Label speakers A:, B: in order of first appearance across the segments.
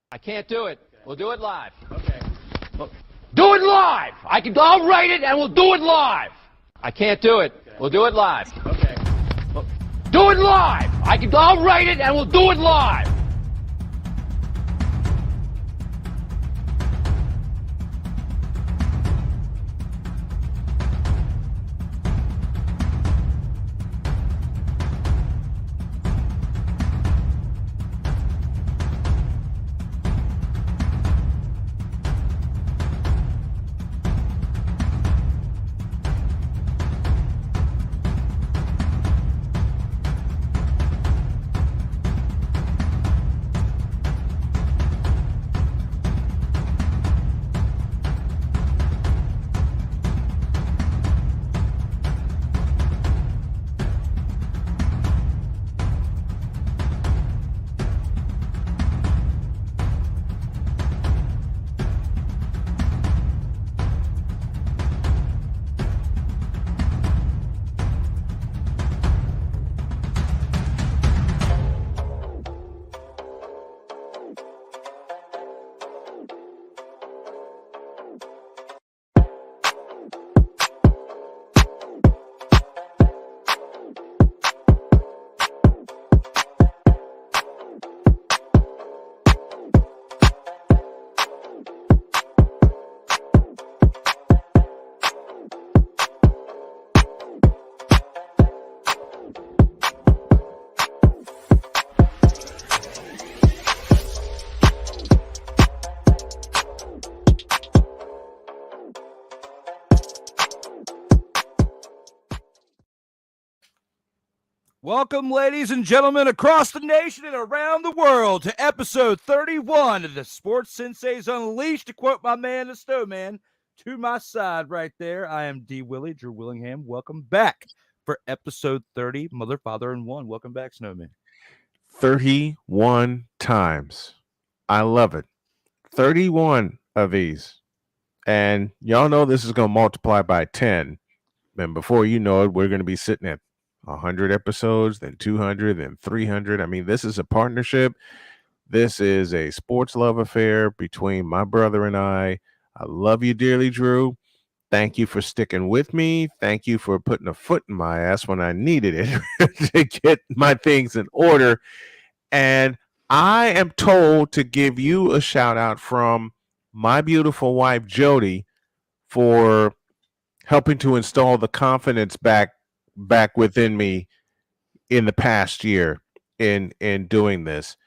A: I can't do it. We'll do it live.
B: Okay.
A: Do it live! I'll write it and we'll do it live! I can't do it. We'll do it live.
B: Okay.
A: Do it live! I'll write it and we'll do it live!
C: Welcome, ladies and gentlemen, across the nation and around the world to episode 31 of the Sports Sensei's Unleashed, to quote my man, the Snowman. To my side right there, I am D. Willie, Drew Willingham. Welcome back for episode 30, Mother, Father, and One. Welcome back, Snowman.
D: 31 times. I love it. 31 of these. And y'all know this is going to multiply by 10. And before you know it, we're going to be sitting at 100 episodes, then 200, then 300. I mean, this is a partnership. This is a sports love affair between my brother and I. I love you dearly, Drew. Thank you for sticking with me. Thank you for putting a foot in my ass when I needed it to get my things in order. And I am told to give you a shout out from my beautiful wife, Jody, for helping to install the confidence back within me in the past year in doing this.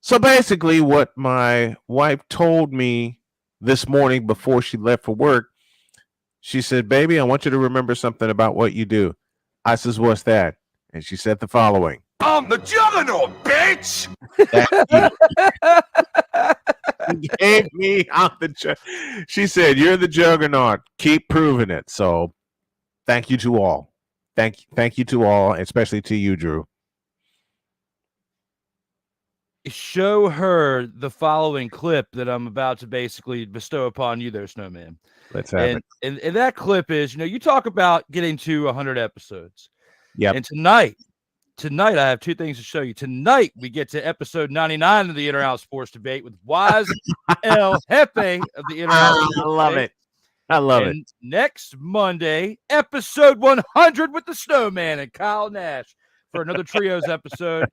D: So basically what my wife told me this morning before she left for work, she said, "Baby, I want you to remember something about what you do." I says, "What's that?" And she said the following: "I'm the juggernaut, bitch." Gave me she said, "You're the juggernaut. Keep proving it." So thank you to all. Thank you to all, especially to you, Drew.
C: Show her the following clip that I'm about to basically bestow upon you there, Snowman.
D: Let's have it.
C: And that clip is, you talk about getting to 100 episodes.
D: Yep.
C: And tonight I have two things to show you. Tonight we get to episode 99 of the In-Or-Out Sports Debate with Wise El Jefe of the In-Or-Out Sports
D: I love
C: Debate.
D: it. I love it.
C: Next Monday, episode 100 with the Snowman and Kyle Nash for another Trios episode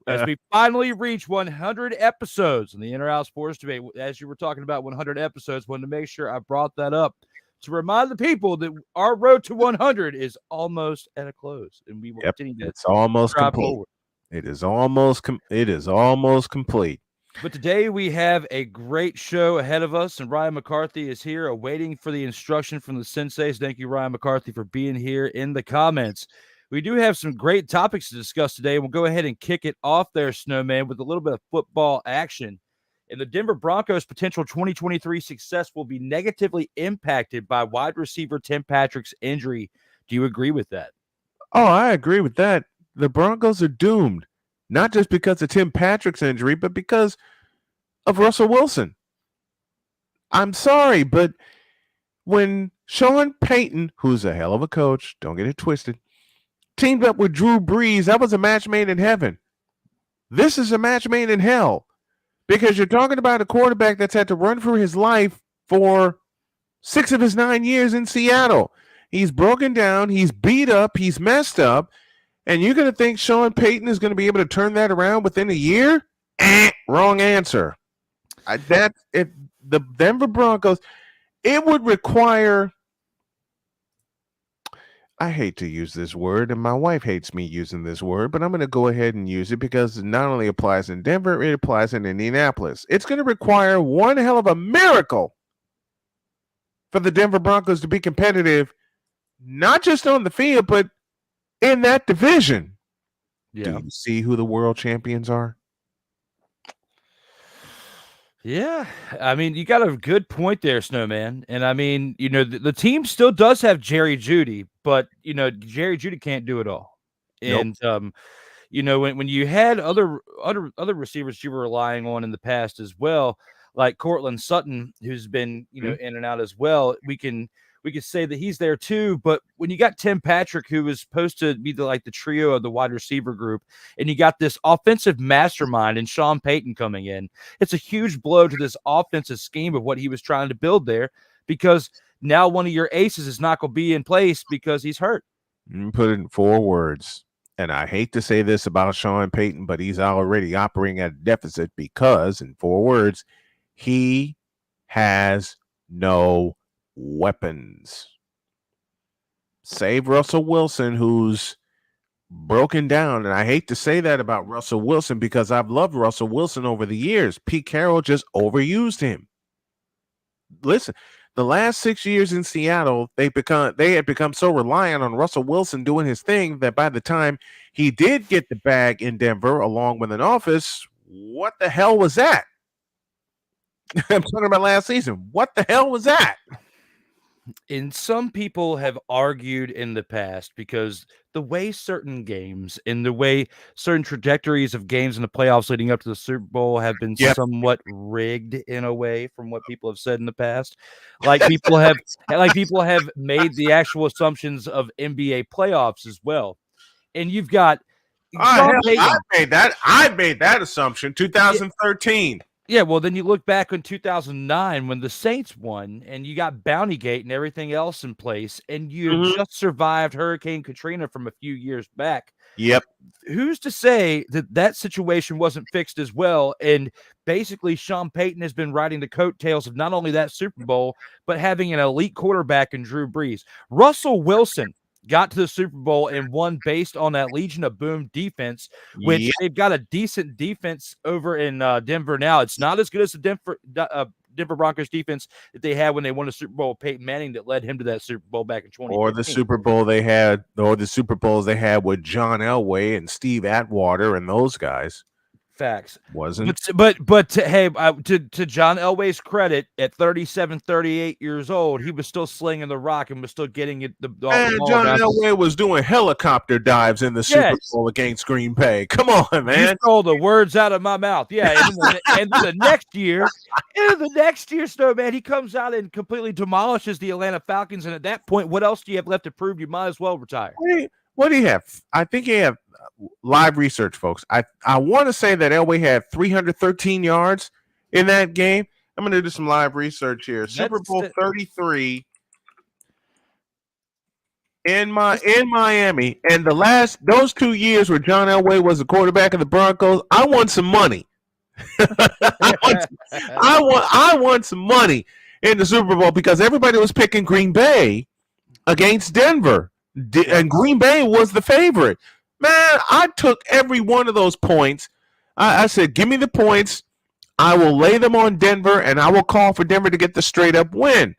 C: as we finally reach 100 episodes in the In-Or-Out Sports Debate. As you were talking about 100 episodes, wanted to make sure I brought that up to remind the people that our road to 100 is almost at a close, and we will continue to.
D: It's almost complete.
C: Forward.
D: It is almost complete.
C: But today we have a great show ahead of us, and Ryan McCarthy is here awaiting for the instruction from the Senseis. Thank you, Ryan McCarthy, for being here in the comments. We do have some great topics to discuss today. We'll go ahead and kick it off there, Snowman, with a little bit of football action. And the Denver Broncos' potential 2023 success will be negatively impacted by wide receiver Tim Patrick's injury. Do you agree with that?
D: Oh, I agree with that. The Broncos are doomed, not just because of Tim Patrick's injury, but because of Russell Wilson. I'm sorry, but when Sean Payton, who's a hell of a coach, don't get it twisted, teamed up with Drew Brees, that was a match made in heaven. This is a match made in hell because you're talking about a quarterback that's had to run for his life for 6 of his 9 years in Seattle. He's broken down, he's beat up, he's messed up, and you're going to think Sean Payton is going to be able to turn that around within a year? Wrong answer. If the Denver Broncos, it would require, I hate to use this word, and my wife hates me using this word, but I'm going to go ahead and use it because it not only applies in Denver, it applies in Indianapolis. It's going to require one hell of a miracle for the Denver Broncos to be competitive, not just on the field, but in that division. Yeah. Do you see who the world champions are?
C: Yeah, I mean, you got a good point there, Snowman. And I mean, the team still does have Jerry Jeudy, but Jerry Jeudy can't do it all. And nope. When you had other receivers you were relying on in the past as well, like Cortland Sutton, who's been in and out as well, we could say that he's there too. But when you got Tim Patrick, who was supposed to be the trio of the wide receiver group, and you got this offensive mastermind and Sean Payton coming in, it's a huge blow to this offensive scheme of what he was trying to build there, because now one of your aces is not going to be in place because he's hurt.
D: Put it in 4 words. And I hate to say this about Sean Payton, but he's already operating at a deficit because, in 4 words, he has no weapons. Save Russell Wilson, who's broken down. And I hate to say that about Russell Wilson because I've loved Russell Wilson over the years. Pete Carroll just overused him. Listen, the last 6 years in Seattle, they had become so reliant on Russell Wilson doing his thing that by the time he did get the bag in Denver along with an office, what the hell was that? I'm talking about last season. What the hell was that?
C: And some people have argued in the past, because the way certain games and the way certain trajectories of games in the playoffs leading up to the Super Bowl have been somewhat rigged in a way, from what people have said in the past. People have made the actual assumptions of NBA playoffs as well. And you've got
D: I made that assumption 2013.
C: Yeah, well, then you look back on 2009 when the Saints won, and you got Bountygate and everything else in place, and you just survived Hurricane Katrina from a few years back.
D: Yep.
C: Who's to say that situation wasn't fixed as well? And basically, Sean Payton has been riding the coattails of not only that Super Bowl, but having an elite quarterback in Drew Brees. Russell Wilson got to the Super Bowl and won based on that Legion of Boom defense, which they've got a decent defense over in Denver now. It's not as good as the Denver Broncos defense that they had when they won the Super Bowl with Peyton Manning that led him to that Super Bowl back in 2015.
D: Or the Super Bowls they had with John Elway and Steve Atwater and those guys.
C: Facts.
D: Wasn't.
C: But to John Elway's credit, at 37, 38 years old, he was still slinging the rock and was still getting it.
D: John Elway was doing helicopter dives in the Super Bowl against Green Bay. Come on, man.
C: You stole the words out of my mouth. Yeah, and the next year, Snowman, he comes out and completely demolishes the Atlanta Falcons. And at that point, what else do you have left to prove? You might as well retire.
D: What do you have? I think you have live research, folks. I want to say that Elway had 313 yards in that game. I'm going to do some live research here. Super Bowl 33 in Miami, and those 2 years where John Elway was the quarterback of the Broncos, I won some money. I won some money in the Super Bowl because everybody was picking Green Bay against Denver. And Green Bay was the favorite. Man, I took every one of those points. I said, give me the points. I will lay them on Denver, and I will call for Denver to get the straight-up win.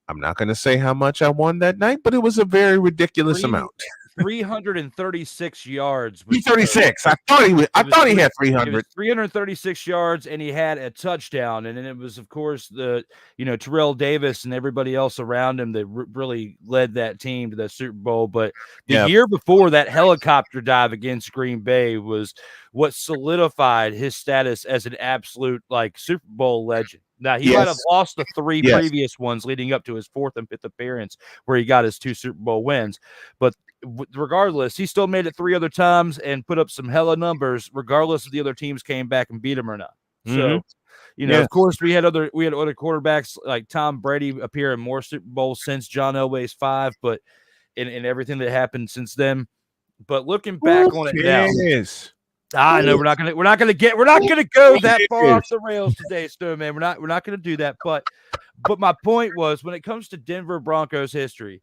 D: I'm not going to say how much I won that night, but it was a very ridiculous amount.
C: 336 yards.
D: 336. I thought he had 300.
C: 336 yards, and he had a touchdown. And then it was, of course, Terrell Davis and everybody else around him that really led that team to that Super Bowl. But the year before, that helicopter dive against Green Bay was what solidified his status as an absolute Super Bowl legend. Now, he might have lost the 3 previous ones leading up to his 4th and 5th appearance where he got his 2 Super Bowl wins. But regardless, he still made it 3 other times and put up some hella numbers, regardless if the other teams came back and beat him or not. So,
D: Yeah.
C: of course, we had other quarterbacks like Tom Brady appear in more Super Bowls since John Elway's 5, but in everything that happened since then. But looking back on it now, I know we're not gonna go that far off the rails today, Snowman. We're not gonna do that. But my point was, when it comes to Denver Broncos history,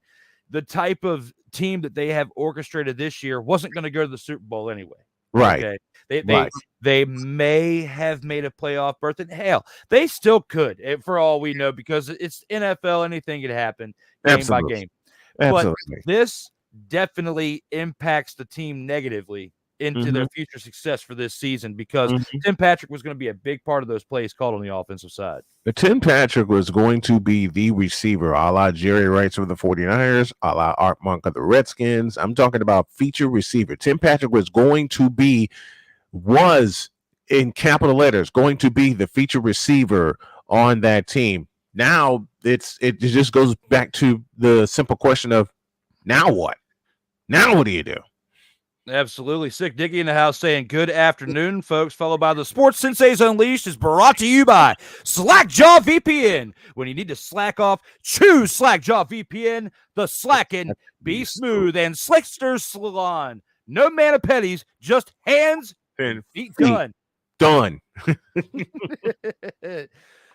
C: the type of team that they have orchestrated this year wasn't going to go to the Super Bowl anyway.
D: Right.
C: Okay. They may have made a playoff berth, and hell, they still could, for all we know, because it's NFL. Anything could happen game by game.
D: Absolutely.
C: But this definitely impacts the team negatively into their future success for this season, because Tim Patrick was going to be a big part of those plays called on the offensive side.
D: Tim Patrick was going to be the receiver, a la Jerry Rice of the 49ers, a la Art Monk of the Redskins. I'm talking about feature receiver. Tim Patrick was in capital letters, going to be the feature receiver on that team. Now it just goes back to the simple question of, now what? Now what do you do?
C: Absolutely. Sick Dicky in the house saying good afternoon, folks, followed by the Sports Senseis Unleashed is brought to you by Slackjaw VPN. When you need to slack off, choose Slackjaw VPN, the Slackin', Be Smooth, and Slickster Salon. No man of petties, just hands and feet done.
D: Done.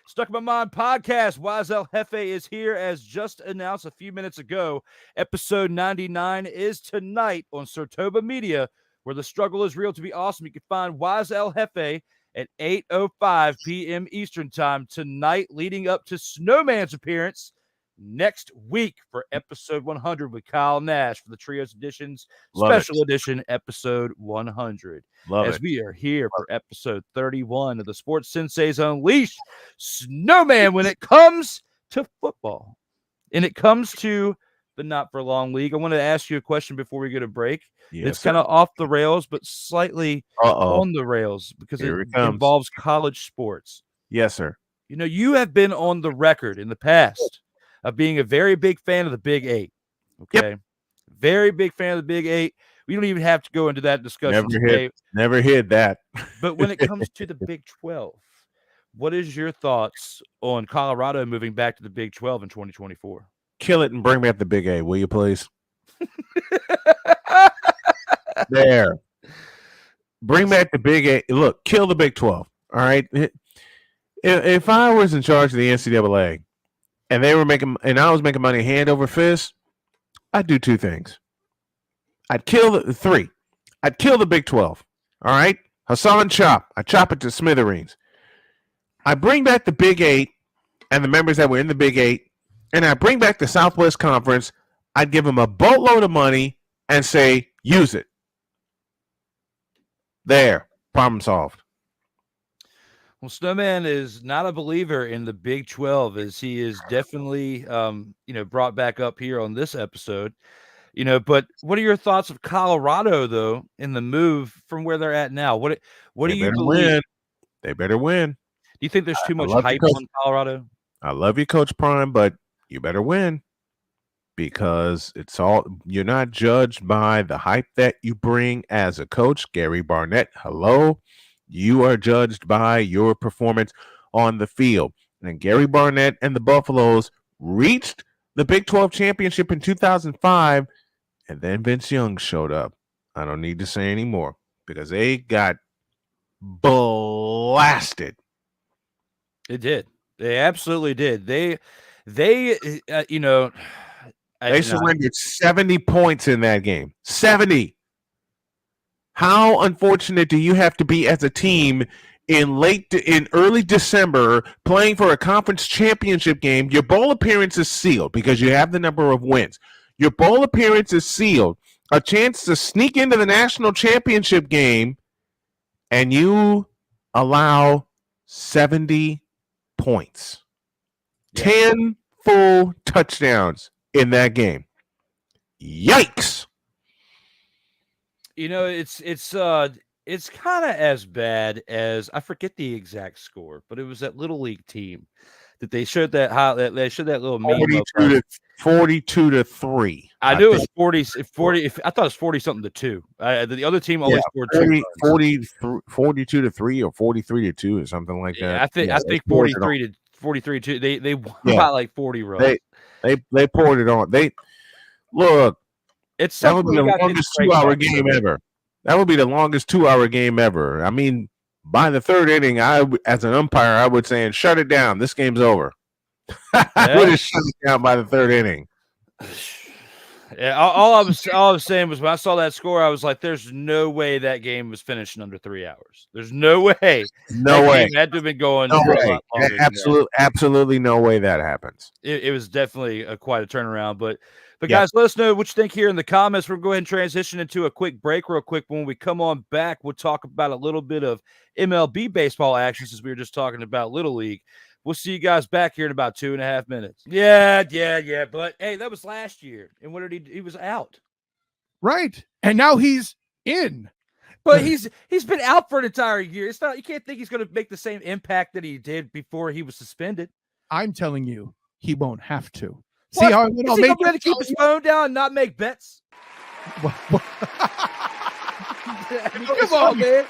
C: Stuck in My Mind podcast. Wise El Jefe is here, as just announced a few minutes ago. Episode 99 is tonight on Sertoba Media, where the struggle is real to be awesome. You can find Wise El Jefe at 8:05 p.m. Eastern Time tonight, leading up to Snowman's appearance next week for episode 100 with Kyle Nash for the Trios Editions Special Edition episode 100. We are here for episode 31 of the Sports Senseis Unleashed. Snowman, when it comes to football and it comes to the Not For Long League, I wanted to ask you a question before we go to break. It's kind of off the rails, but slightly on the rails, because it involves college sports.
D: Yes, sir.
C: You have been on the record in the past of being a very big fan of the Big Eight. Okay. Yep. Very big fan of the Big Eight. We don't even have to go into that discussion today.
D: Never hit that.
C: But when it comes to the Big 12, what is your thoughts on Colorado moving back to the Big 12 in 2024?
D: Kill it and bring back the Big Eight, will you please? There. Bring back the Big Eight. Look, kill the Big 12. All right. If I was in charge of the NCAA, and I was making money hand over fist, I'd do two things. I'd kill I'd kill the Big 12. All right? Hassan chop. I chop it to smithereens. I bring back the Big 8 and the members that were in the Big 8, and I bring back the Southwest Conference. I'd give them a boatload of money and say, use it. There. Problem solved.
C: Well, Snowman is not a believer in the Big 12, as he is definitely, brought back up here on this episode. But what are your thoughts of Colorado, though, in the move from where they're at now? What do you believe?
D: They better win.
C: Do you think there's too much hype on Colorado?
D: I love you, Coach Prime, but you better win, because you're not judged by the hype that you bring as a coach. Gary Barnett, hello. You are judged by your performance on the field. And Gary Barnett and the Buffaloes reached the Big 12 championship in 2005, and then Vince Young showed up. I don't need to say any more, because they got blasted.
C: It did. They absolutely did. They
D: surrendered 70 points in that game. 70. How unfortunate do you have to be as a team in early December playing for a conference championship game? Your bowl appearance is sealed because you have the number of wins. Your bowl appearance is sealed. A chance to sneak into the national championship game, and you allow 70 points. Yeah. 10 full touchdowns in that game. Yikes.
C: It's kind of as bad as, I forget the exact score, but it was that Little League team that they showed that they showed that little meme.
D: 42-3.
C: I knew it was 40. I thought it was 40 something to 2. The other team only scored
D: 42-3 or 43-2 or something like that.
C: I think 43-2. They won by like 40 runs.
D: They poured it on. Look.
C: That
D: would be the longest 2-hour game ever. That would be the longest 2-hour game ever. I mean, by the third inning, as an umpire, I would say, shut it down. This game's over. I would have shut it down by the third inning.
C: Yeah, all I was saying was when I saw that score, I was like, "There's no way that game was finished in under 3 hours. There's no way.
D: No way.
C: Game had to have been going.
D: No way. Absolutely no way that happens.
C: It was definitely quite a turnaround. But guys, let us know what you think here in the comments. We'll go ahead and transition into a quick break real quick. When we come on back, we'll talk about a little bit of MLB baseball action since we were just talking about Little League. We'll see you guys back here in about 2.5 minutes. Yeah. But hey, that was last year. And what did he was out.
B: Right. And now he's in.
C: But he's been out for an entire year. It's not, you can't think he's going to make the same impact that he did before he was suspended.
B: I'm telling you, he won't have to.
C: What? See how I'm going to keep his phone down and not make bets?
B: Come
C: on, man.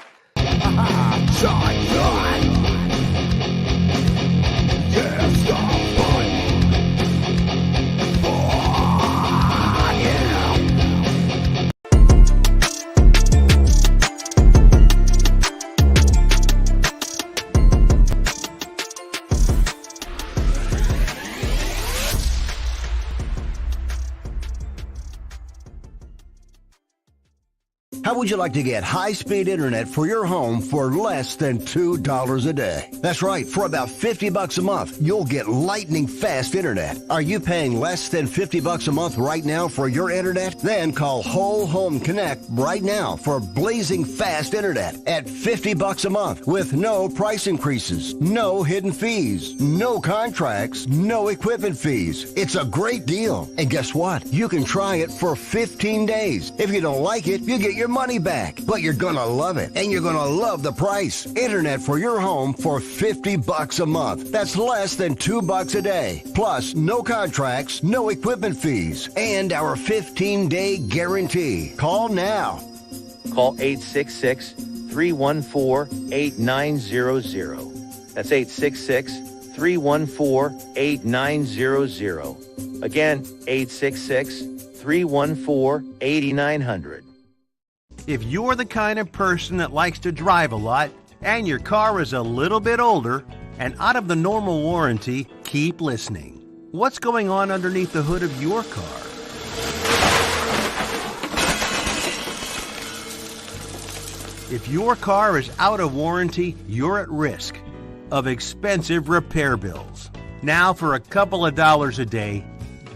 E: How would you like to get high-speed internet for your home for less than $2 a day? That's right. For about $50 a month, you'll get lightning fast internet. Are you paying less than $50 a month right now for your internet? Then call Whole Home Connect right now for blazing fast internet at $50 a month with no price increases, no hidden fees, no contracts, no equipment fees. It's a great deal. And guess what? You can try it for 15 days. If you don't like it, you get your money back, but you're gonna love it, and you're gonna love the price. Internet for your home for $50 a month. That's less than $2 a day. Plus, no contracts, no equipment fees, and our 15-day guarantee. Call now.
F: Call 866-314-8900. That's 866-314-8900. Again, 866-314-8900.
G: If you're the kind of person that likes to drive a lot and your car is a little bit older and out of the normal warranty, keep listening. What's going on underneath the hood of your car? If your car is out of warranty, you're at risk of expensive repair bills. Now, for a couple of dollars a day,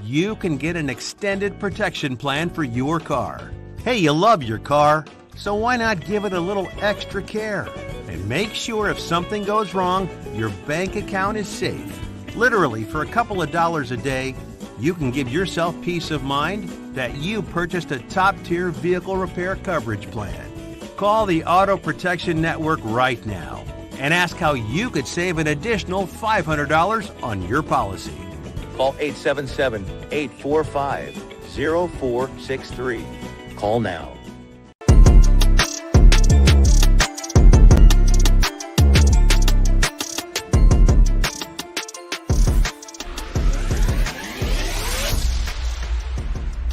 G: you can get an extended protection plan for your car. Hey, you love your car, so why not give it a little extra care? And make sure if something goes wrong, your bank account is safe. Literally, for a couple of dollars a day, you can give yourself peace of mind that you purchased a top-tier vehicle repair coverage plan. Call the Auto Protection Network right now and ask how you could save an additional $500 on your policy.
F: Call 877-845-0463. Call now.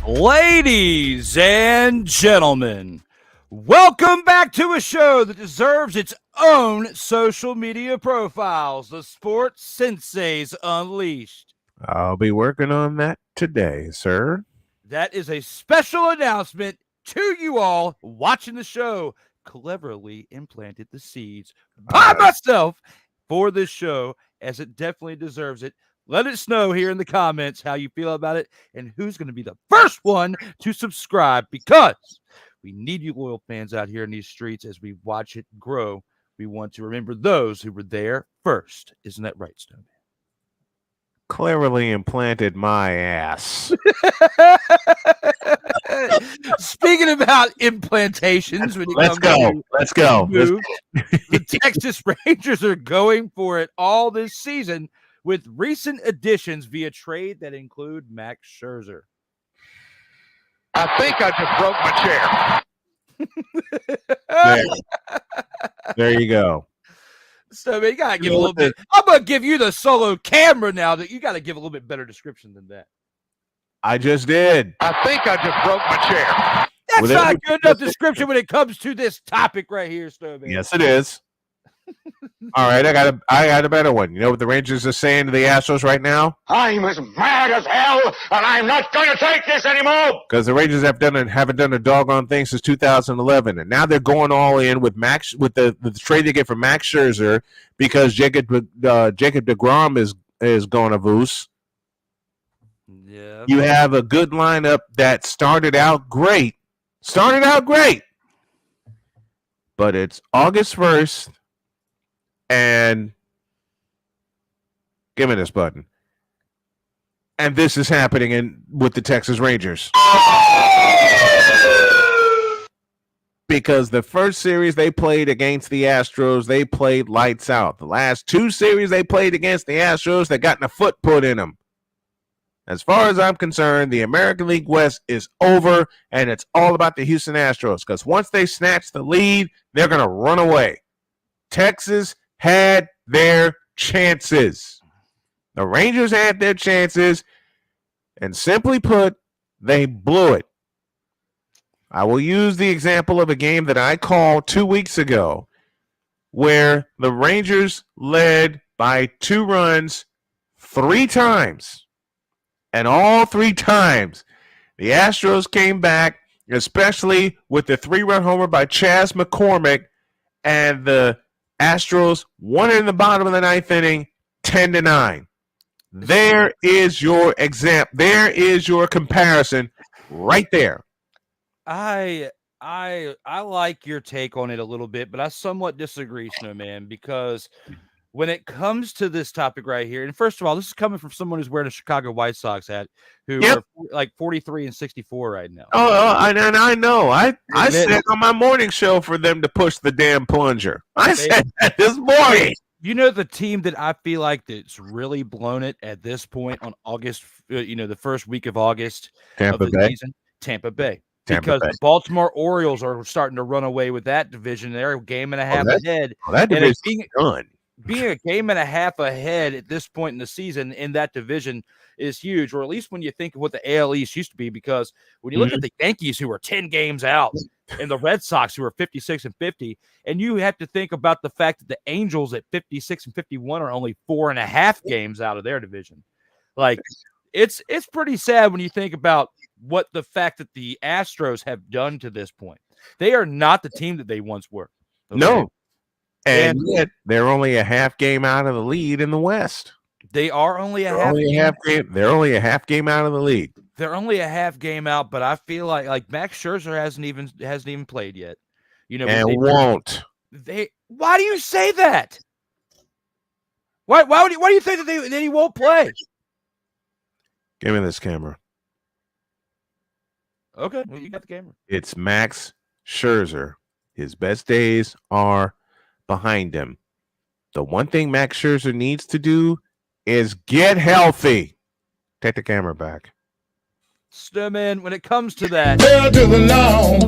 C: Ladies and gentlemen, welcome back to a show that deserves its own social media profiles, the Sports Senseis Unleashed.
D: I'll be working on that today, sir.
C: That is a special announcement to you all watching the show. Cleverly implanted the seeds by myself for this show, as it definitely deserves it. Let us know here in the comments how you feel about it and who's going to be the first one to subscribe, because we need you loyal fans out here in these streets as we watch it grow. We want to remember those who were there first. Isn't that right, Snowman?
D: Cleverly implanted my ass.
C: Speaking about implantations, when you
D: let's go.
C: The Texas Rangers are going for it all this season with recent additions via trade that include Max Scherzer.
H: I think I just broke my chair.
D: There you go.
C: So you gotta give a little bit. I'm gonna give you the solo camera now. That you gotta give a little bit better description than that.
D: I just did.
H: I think I just broke my chair.
C: That's not a good enough description when it comes to this topic right here, Snowman.
D: Yes, it is. All right, I got a better one. You know what the Rangers are saying to the Astros right now?
H: I'm as mad as hell, and I'm not going to take this anymore.
D: Because the Rangers haven't done a doggone thing since 2011, and now they're going all in with the trade they get for Max Scherzer because Jacob deGrom is going to Voos.
C: Yeah.
D: You have a good lineup that started out great, but it's August 1st, and give me this button. And this is happening with the Texas Rangers. Because the first series they played against the Astros, they played lights out. The last two series they played against the Astros, they got a foot put in them. As far as I'm concerned, the American League West is over, and it's all about the Houston Astros. Because once they snatch the lead, they're going to run away. Texas had their chances. The Rangers had their chances, and simply put, they blew it. I will use the example of a game that I called 2 weeks ago where the Rangers led by 2 runs 3 times. And all 3 times, the Astros came back, especially with the 3-run homer by Chas McCormick, and the Astros won in the bottom of the 9th inning, 10-9. There is your example. There is your comparison right there.
C: I like your take on it a little bit, but I somewhat disagree, Snowman, because when it comes to this topic right here, and first of all, this is coming from someone who's wearing a Chicago White Sox hat, who are like 43 and 64 right now.
D: I know. I said on my morning show for them to push the damn plunger. I said that this morning.
C: You know the team that I feel like that's really blown it at this point on August, the first week of August of the season? Tampa Bay. Because the Baltimore Orioles are starting to run away with that division. They're a game and a half ahead.
D: That division's done.
C: Being a game and a half ahead at this point in the season in that division is huge, or at least when you think of what the AL East used to be, because when you look at the Yankees, who are 10 games out, and the Red Sox, who are 56 and 50, and you have to think about the fact that the Angels at 56 and 51 are only 4.5 games out of their division. Like, it's pretty sad when you think about what the fact that the Astros have done to this point. They are not the team that they once were. Okay?
D: No. And yet they're only a half game out of the lead in the West.
C: They are only
D: They're only a half game out of the lead.
C: They're only a half game out, but I feel like Max Scherzer hasn't even played yet.
D: And won't.
C: Why do you say that? Why do you think that he won't play?
D: Give me this camera.
C: Okay, well, you got the camera.
D: It's Max Scherzer. His best days are behind him. The one thing Max Scherzer needs to do is get healthy. Take the camera back.
C: Snowman, when it comes to that.
I: Hell to the no,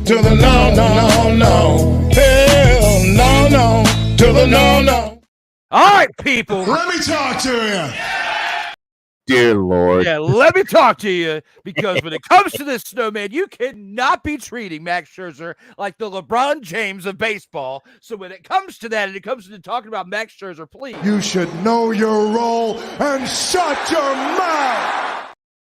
I: to the no, no, no. Hell no, to the no.
C: All right, people.
I: Let me talk to you.
D: Dear Lord.
C: Yeah, let me talk to you, because when it comes to this, Snowman, you cannot be treating Max Scherzer like the LeBron James of baseball. So when it comes to that, and it comes to talking about Max Scherzer, please.
I: You should know your role and shut your mouth.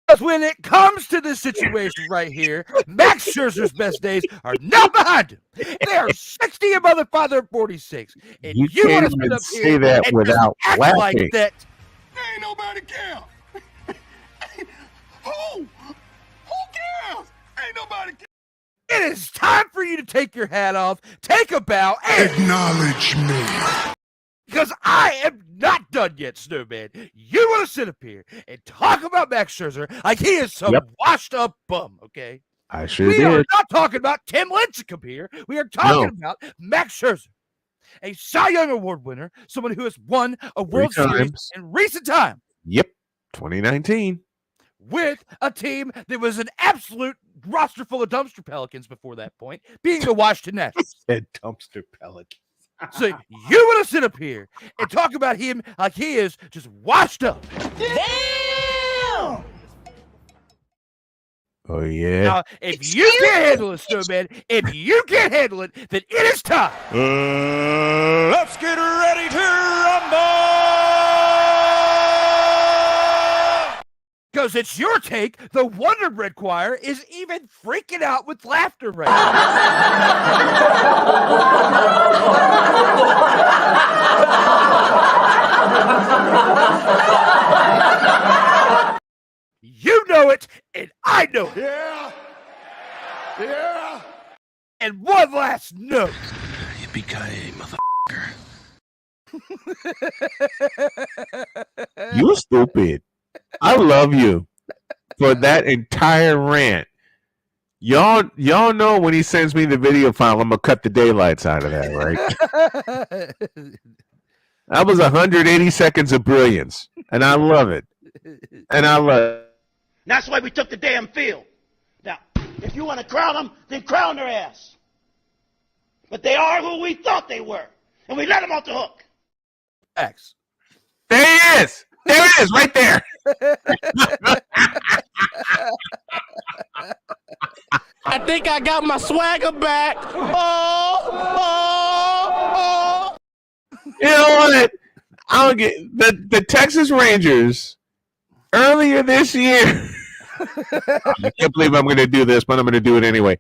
C: Because when it comes to this situation right here, Max Scherzer's best days are not behind him. They are 60 and mother 46. And you
D: can't
C: want to
D: even
C: sit up
D: say
C: here
D: that
C: and
D: without
C: act
D: laughing.
C: like that.
I: Ain't nobody care. Who cares? Ain't nobody care.
C: It is time for you to take your hat off, take a bow, and
I: Acknowledge me.
C: because I am not done yet, Snowman. You want to sit up here and talk about Max Scherzer like he is some washed up bum, okay?
D: I sure
C: We
D: did.
C: are not talking about Tim Lincecum here. We are talking about Max Scherzer. a Cy Young Award winner, someone who has won a World Series
D: times.
C: in recent time.
D: Yep, 2019.
C: With a team that was an absolute roster full of dumpster Pelicans before that point, being the Washington Nationals.
D: Said dumpster Pelicans.
C: So you want to sit up here and talk about him like he is just washed up.
H: Damn!
D: Oh, yeah.
C: Now, if you can't handle it, Snowman, if you can't handle it, then it is time.
I: Let's get ready to rumble!
C: Because it's your take, the Wonder Bread Choir is even freaking out with laughter right now. You know it, and I know it.
I: Yeah! Yeah!
C: And one last note.
I: Yippee-ki-yay, motherfucker.
D: You stupid. I love you for that entire rant. Y'all know when he sends me the video file, I'm gonna cut the daylights out of that, right? That was 180 seconds of brilliance, and I love it. And I love it.
H: That's why we took the damn field. Now, if you want to crown them, then crown their ass. But they are who we thought they were, and we let them off the hook.
C: X.
D: There he is. There it is, right there.
H: I think I got my swagger back. Oh.
D: You know what? I'll get the Texas Rangers earlier this year. I can't believe I'm going to do this, but I'm going to do it anyway.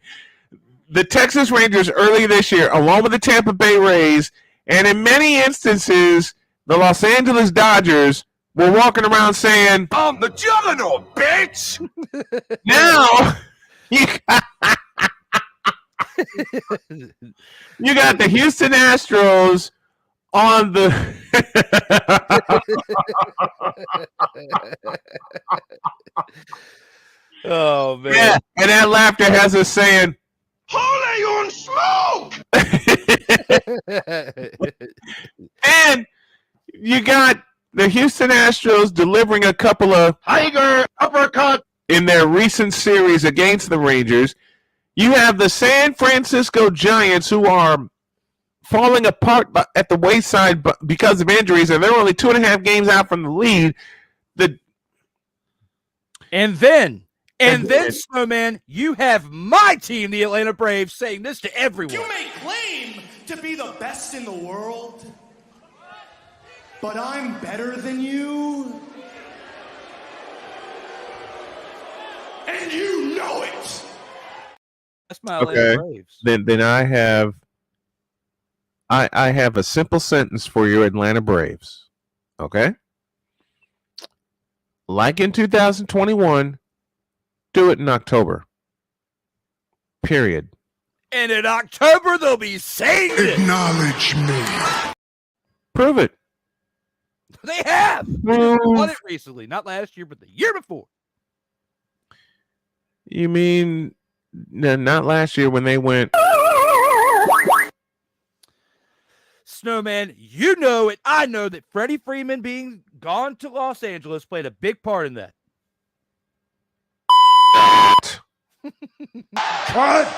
D: The Texas Rangers earlier this year, along with the Tampa Bay Rays, and in many instances, the Los Angeles Dodgers were walking around saying,
I: I'm the juggernaut, bitch!
D: now you got the Houston Astros on the
C: Oh, man.
D: yeah, and that laughter has us saying,
I: Holy on smoke!
D: and you got the Houston Astros delivering a couple of
H: Tiger uppercut.
D: in their recent series against the Rangers. You have the San Francisco Giants, who are falling apart at the wayside because of injuries, and they're only 2.5 games out from the lead.
C: And then, Snowman, you have my team, the Atlanta Braves, saying this to everyone.
J: You may claim to be the best in the world, but I'm better than you. And you know it.
C: That's my Atlanta Braves.
D: Then I have a simple sentence for your Atlanta Braves. Okay? Like in 2021, do it in October. Period.
C: And in October, they'll be saying it.
I: Acknowledge me.
D: Prove it.
C: They have. They won it recently. Not last year, but the year before.
D: You mean not last year when they went...
C: Snowman, you know it. I know that Freddie Freeman being gone to Los Angeles played a big part in that.
I: What?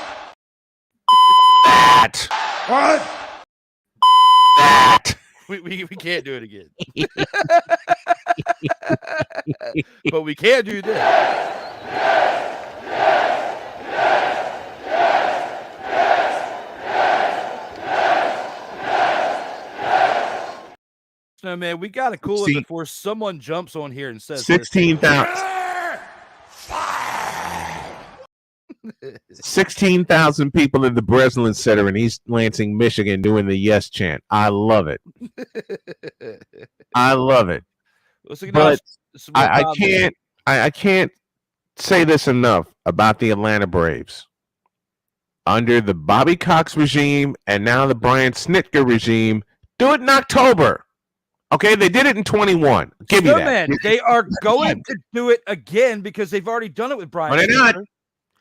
I: What?
C: We can't do it again. But we can do this. No, man, we got to cool it before someone jumps on here and says
D: 16,000. 16,000 people in the Breslin Center in East Lansing, Michigan doing the yes chant. I love it. I love it. But I can't say this enough about the Atlanta Braves. Under the Bobby Cox regime and now the Brian Snitker regime, do it in October. Okay, they did it in 21. Give me that.
C: Man, they are going to do it again because they've already done it with Brian.
D: No, they're not.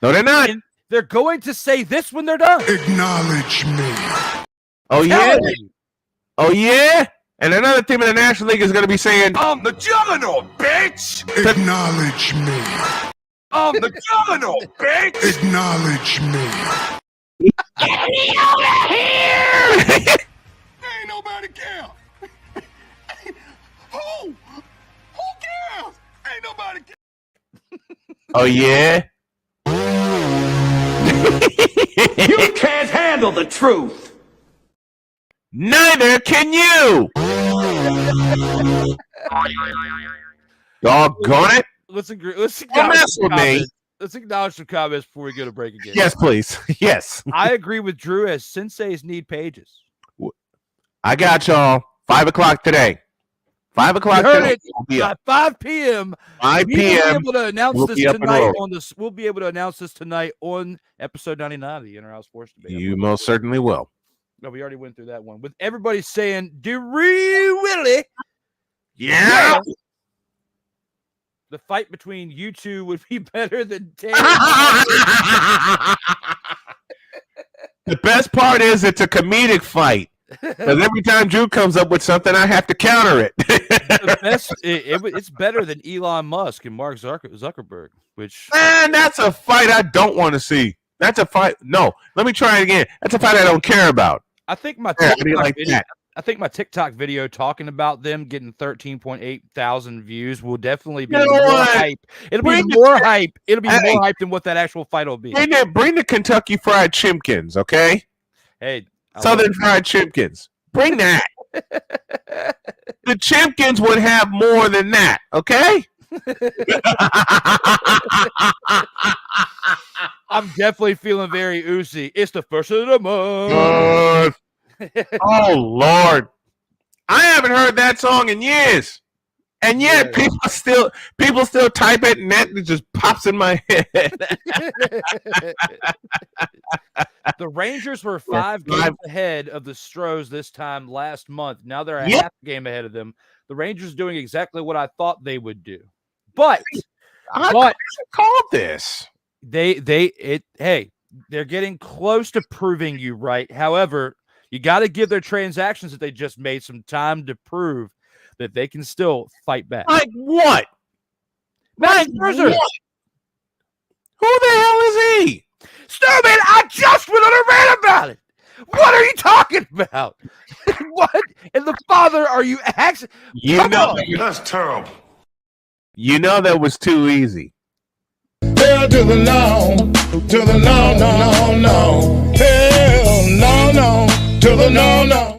D: No, they're not.
C: And they're going to say this when they're done.
I: Acknowledge me.
D: Oh, yeah. Oh, yeah? And another team in the National League is going to be saying,
I: I'm the juggernaut, bitch! Acknowledge me. I'm the juggernaut, bitch! Acknowledge me.
D: get me over here!
I: Ain't nobody care. Who cares? Ain't nobody care.
D: Oh, yeah?
H: You can't handle the truth.
D: Neither can you! Doggone it!
C: Let's agree. Let's
D: Don't
C: acknowledge
D: mess
C: some
D: with me.
C: comments. Let's acknowledge some comments before we go to break again.
D: Yes, please. Yes.
C: I agree with Drew as senseis need pages.
D: I got y'all. 5 o'clock today. 5 o'clock
C: You heard
D: today.
C: it.
D: We'll be up.
C: By 5 p.m.
D: 5
C: We will be
D: p.m.
C: able to announce
D: we'll
C: this
D: be up and
C: tonight
D: rolling.
C: on this. We'll be able to announce this tonight on episode 99 of the Inner Sports Debate.
D: You most certainly will.
C: No, we already went through that one with everybody saying, "Do Willie?"
D: Yeah.
C: The fight between you two would be better than Dan.
D: The best part is it's a comedic fight. Because every time Drew comes up with something, I have to counter it.
C: The best, it's better than Elon Musk and Mark Zuckerberg, which
D: Man, that's a fight I don't want to see. That's a fight. No, let me try it again. That's a fight I don't care about.
C: I think my
D: Yeah,
C: TikTok
D: like
C: video,
D: that.
C: I think my TikTok video talking about them getting 13.8 thousand views will definitely be
D: You know
C: more
D: what?
C: hype. It'll
D: Bring
C: be
D: the-
C: more hype. It'll be
D: Hey.
C: more hype than what that actual fight will be.
D: Bring the Kentucky Fried Chimpkins, okay?
C: Hey, I
D: Southern Fried Chimpkins. Bring that. The Chimpkins would have more than that, okay?
C: I'm definitely feeling very oozy. It's the first of the month.
D: Oh, Lord. I haven't heard that song in years. And yet people still type it and that just pops in my head.
C: The Rangers were 5 games ahead of the Stros this time last month. Now they're a
D: Yep.
C: half game ahead of them. The Rangers doing exactly what I thought they would do. But
D: I called this.
C: Hey, they're getting close to proving you right. However, you got to give their transactions that they just made some time to prove that they can still fight back.
D: Like what?
C: Max Scherzer.
D: What? Who the hell is he?
C: Snowman, I just went on a rant about it. What are you talking about? What in the father are you actually? Come on.
I: That's terrible.
D: You know that was too easy.
I: Hell to the no, to the no, no, no, no. Hell no, to the no.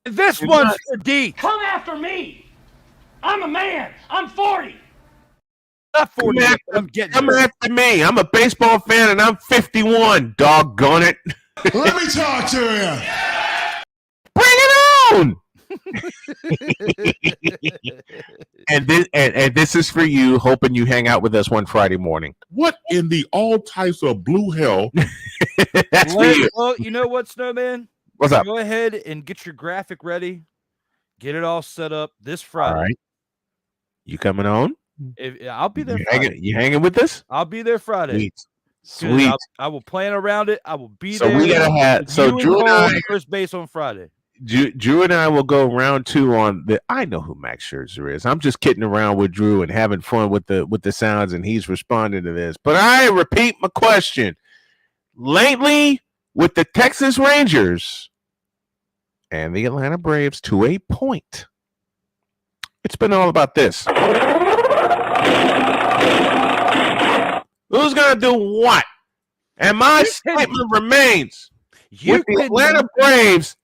C: This one's for D.
H: Come after me. I'm a man. I'm 40.
C: Not 40. I'm getting
D: Come
C: there.
D: after me. I'm a baseball fan and I'm 51. Doggone it.
I: Let me talk to you.
D: Bring it on. And this is for you, hoping you hang out with us one Friday morning.
I: What in the all types of blue hell?
D: That's for you.
C: Well, you know what, Snowman?
D: What's up?
C: Go ahead and get your graphic ready. Get it all set up this Friday.
D: All right. You coming on?
C: I'll be there.
D: You hanging with us?
C: I'll be there Friday.
D: Sweet.
C: I will plan around it. I will be
D: So
C: there.
D: we gotta have. So Drew and I,
C: first base on Friday.
D: Drew and I will go round 2 on the. I know who Max Scherzer is. I'm just kidding around with Drew and having fun with the sounds, and he's responding to this. But I repeat my question. Lately, with the Texas Rangers and the Atlanta Braves to a point, it's been all about this. Who's gonna do what? And my statement remains: with the Atlanta Braves,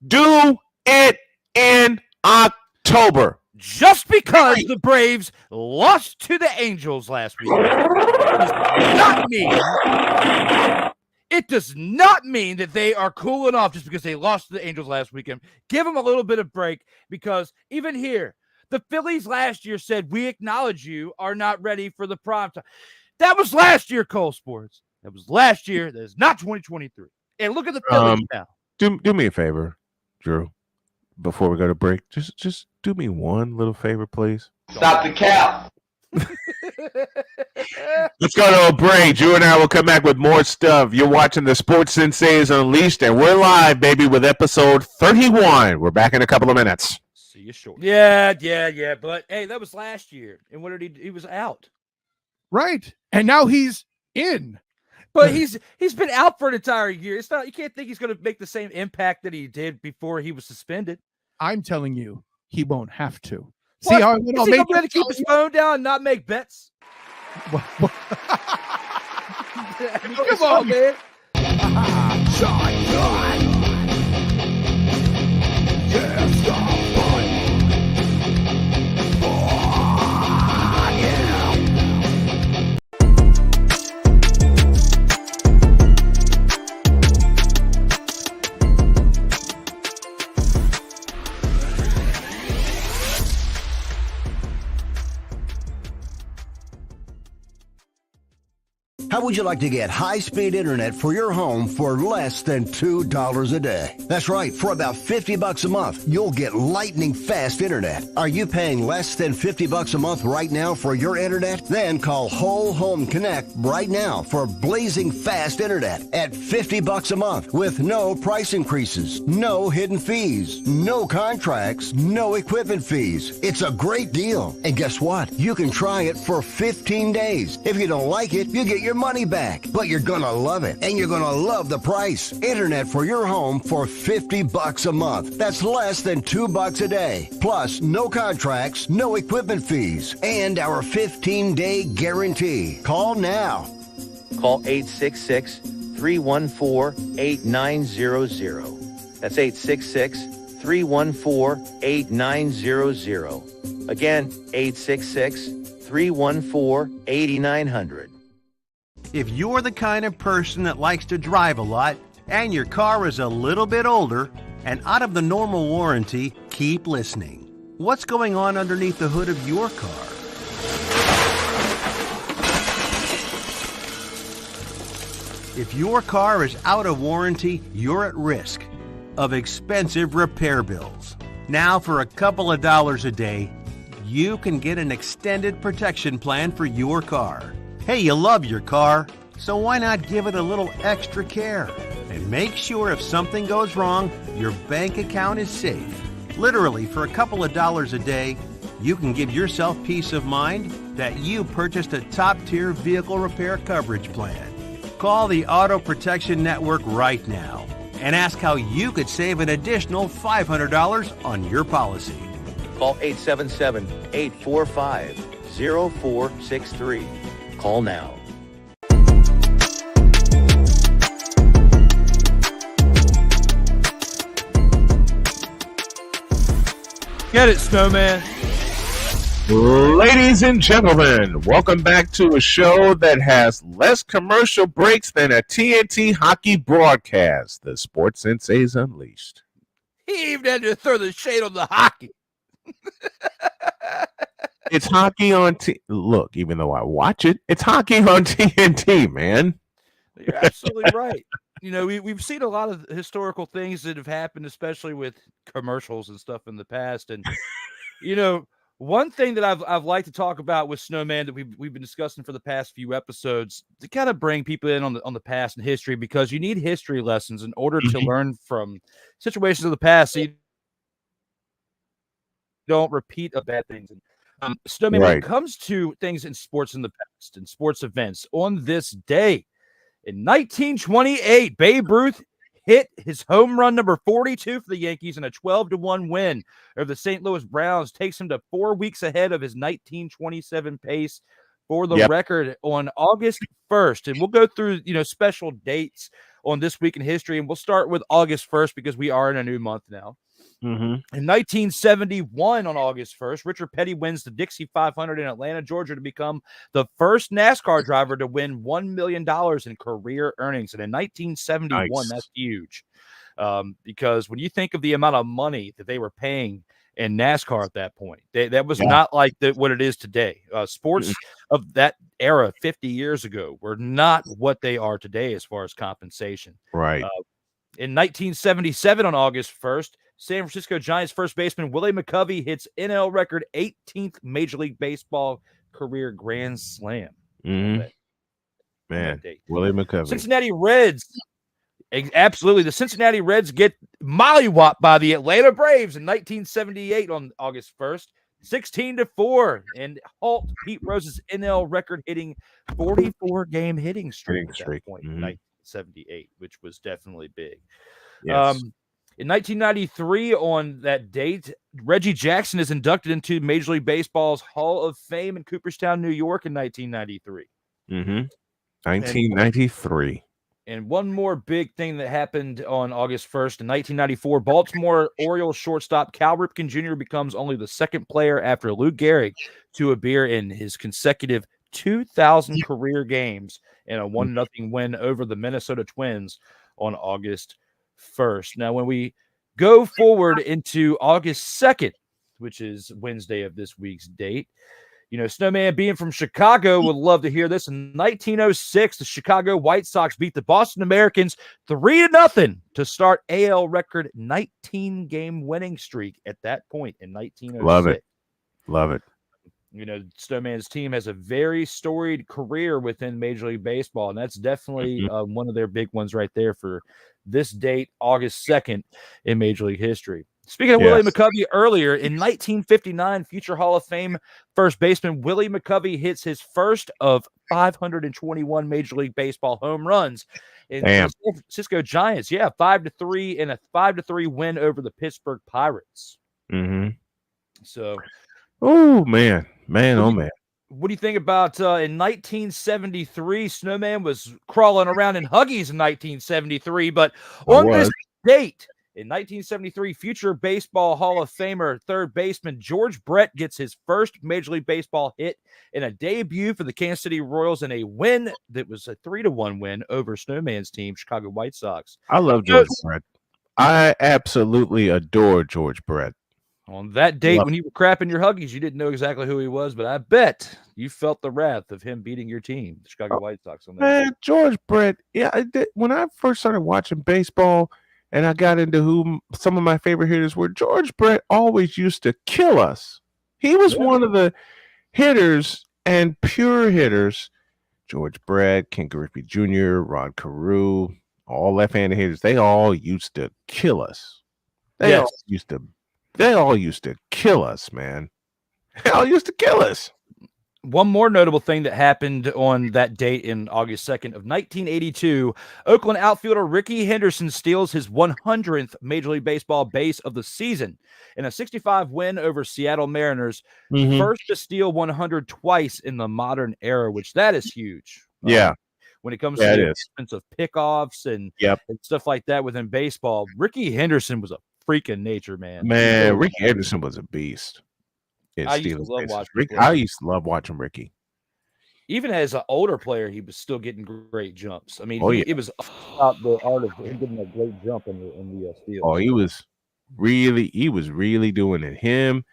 D: do it in October.
C: Just because the Braves lost to the Angels last week does not mean it does not mean that they are cooling off just because they lost to the Angels last weekend. Give them a little bit of break, because even here, the Phillies last year said, "We acknowledge you are not ready for the prime time." That was last year, Cole Sports. That was last year. That is not 2023. And look at the Phillies now.
D: Do me a favor, Drew. Before we go to break, just do me one little favor, please.
H: Stop the cap.
D: Let's go to a break. Drew and I will come back with more stuff. You're watching the Sports Sensei's Unleashed, and we're live, baby, with episode 31. We're back in a couple of minutes.
C: See you short. Yeah. But hey, that was last year. And what did he was out.
B: Right. And now he's in.
C: But he's been out for an entire year. It's not, you can't think he's going to make the same impact that he did before he was suspended.
B: I'm telling you, he won't have to.
C: What?
B: See how I
C: Is he going to keep his phone down and not make bets? Come on, man.
E: How would you like to get high-speed internet for your home for less than $2 a day? That's right. For about $50 a month, you'll get lightning fast internet. Are you paying less than $50 a month right now for your internet? Then call Whole Home Connect right now for blazing fast internet at $50 a month with no price increases, no hidden fees, no contracts, no equipment fees. It's a great deal. And guess what? You can try it for 15 days. If you don't like it, you get your money back, but you're gonna love it, and you're gonna love the price. Internet for your home for $50 a month. That's less than $2 a day. Plus, no contracts, no equipment fees, and our 15-day guarantee. Call now.
F: Call 866-314-8900. That's 866-314-8900. Again, 866-314-8900.
G: If you're the kind of person that likes to drive a lot and your car is a little bit older and out of the normal warranty, keep listening. What's going on underneath the hood of your car? If your car is out of warranty, you're at risk of expensive repair bills. Now, for a couple of dollars a day, you can get an extended protection plan for your car. Hey, you love your car, so why not give it a little extra care? And make sure if something goes wrong, your bank account is safe. Literally, for a couple of dollars a day, you can give yourself peace of mind that you purchased a top-tier vehicle repair coverage plan. Call the Auto Protection Network right now and ask how you could save an additional $500 on your policy.
F: Call 877-845-0463. Call now.
C: Get it, Snowman.
D: Ladies and gentlemen, welcome back to a show that has less commercial breaks than a TNT hockey broadcast, the Sports Sensei's Unleashed.
C: He even had to throw the shade on the hockey.
D: It's hockey on look, even though I watch it, it's hockey on TNT, man.
C: You're absolutely right. You know, we've seen a lot of historical things that have happened, especially with commercials and stuff in the past. And, you know, one thing that I've liked to talk about with Snowman that we've been discussing for the past few episodes to kind of bring people in on the past and history, because you need history lessons in order to learn from situations of the past so you don't repeat of bad things. Snowman, when it comes to things in sports in the past and sports events, on this day in 1928, Babe Ruth hit his home run number 42 for the Yankees in a 12-1 win over the St. Louis Browns, takes him to 4 weeks ahead of his 1927 pace for the record on August 1st. And we'll go through, you know, special dates on this week in history, and we'll start with August 1st because we are in a new month now. In 1971, on August 1st, Richard Petty wins the Dixie 500 in Atlanta, Georgia, to become the first NASCAR driver to win $1 million in career earnings. And in 1971, that's huge, because when you think of the amount of money that they were paying in NASCAR at that point, that was not like what it is today. Sports of that era 50 years ago were not what they are today as far as compensation.
D: Right.
C: In 1977, on August 1st, San Francisco Giants first baseman Willie McCovey hits NL record 18th Major League Baseball career grand slam.
D: Mm-hmm. Man, Willie McCovey.
C: Cincinnati Reds. Absolutely. The Cincinnati Reds get mollywopped by the Atlanta Braves in 1978 on August 1st, 16-4, and halt Pete Rose's NL record hitting 44-game hitting streak at that point in 1978, which was definitely big.
D: Yes.
C: In 1993, on that date, Reggie Jackson is inducted into Major League Baseball's Hall of Fame in Cooperstown, New York in 1993.
D: 1993.
C: And one more big thing that happened on August 1st in 1994, Baltimore Orioles shortstop Cal Ripken Jr. becomes only the second player after Lou Gehrig to appear in his consecutive 2,000 career games in a 1-0 win over the Minnesota Twins on August 1st. Now, when we go forward into August 2nd, which is Wednesday of this week's date, you know, Snowman, being from Chicago, would love to hear this. In 1906, the Chicago White Sox beat the Boston Americans 3-0 to start AL record 19-game winning streak at that point in 1906.
D: Love it. Love it.
C: You know, Snowman's team has a very storied career within Major League Baseball, and that's definitely one of their big ones right there for this date, August 2nd, in Major League history. Speaking of Willie McCovey earlier, in 1959, future Hall of Fame first baseman Willie McCovey hits his first of 521 Major League Baseball home runs in the San Francisco Giants. 5-3 in a 5-3 win over the Pittsburgh Pirates. So,
D: oh man.
C: What do you think about in 1973? Snowman was crawling around in Huggies in 1973, but on this date, in 1973, future Baseball Hall of Famer third baseman George Brett gets his first Major League Baseball hit in a debut for the Kansas City Royals in a win that was a 3-1 win over Snowman's team, Chicago White Sox.
D: I love George Brett. I absolutely adore George Brett.
C: On that date, when you were crapping your Huggies, you didn't know exactly who he was, but I bet you felt the wrath of him beating your team, the Chicago White Sox. On that
D: man, George Brett. Yeah, I did. When I first started watching baseball, and I got into who some of my favorite hitters were, George Brett always used to kill us. He was one of the hitters and pure hitters. George Brett, Ken Griffey Jr., Rod Carew, all left-handed hitters. They all used to kill us. They all used to kill us, man. They all used to kill us.
C: One more notable thing that happened on that date in August 2nd of 1982, Oakland outfielder Ricky Henderson steals his 100th Major League Baseball base of the season in a 65 win over Seattle Mariners. First to steal 100 twice in the modern era, which that is huge. When it comes to the offensive pickoffs and stuff like that within baseball, Ricky Henderson was a freaking nature, man.
D: Man, Ricky Henderson was a beast.
C: I used to love watching
D: Ricky. I used to love watching Ricky.
C: Even as an older player, he was still getting great jumps. I mean, it was about the art of him getting a great jump in the field.
D: Oh, he was really doing it. Him,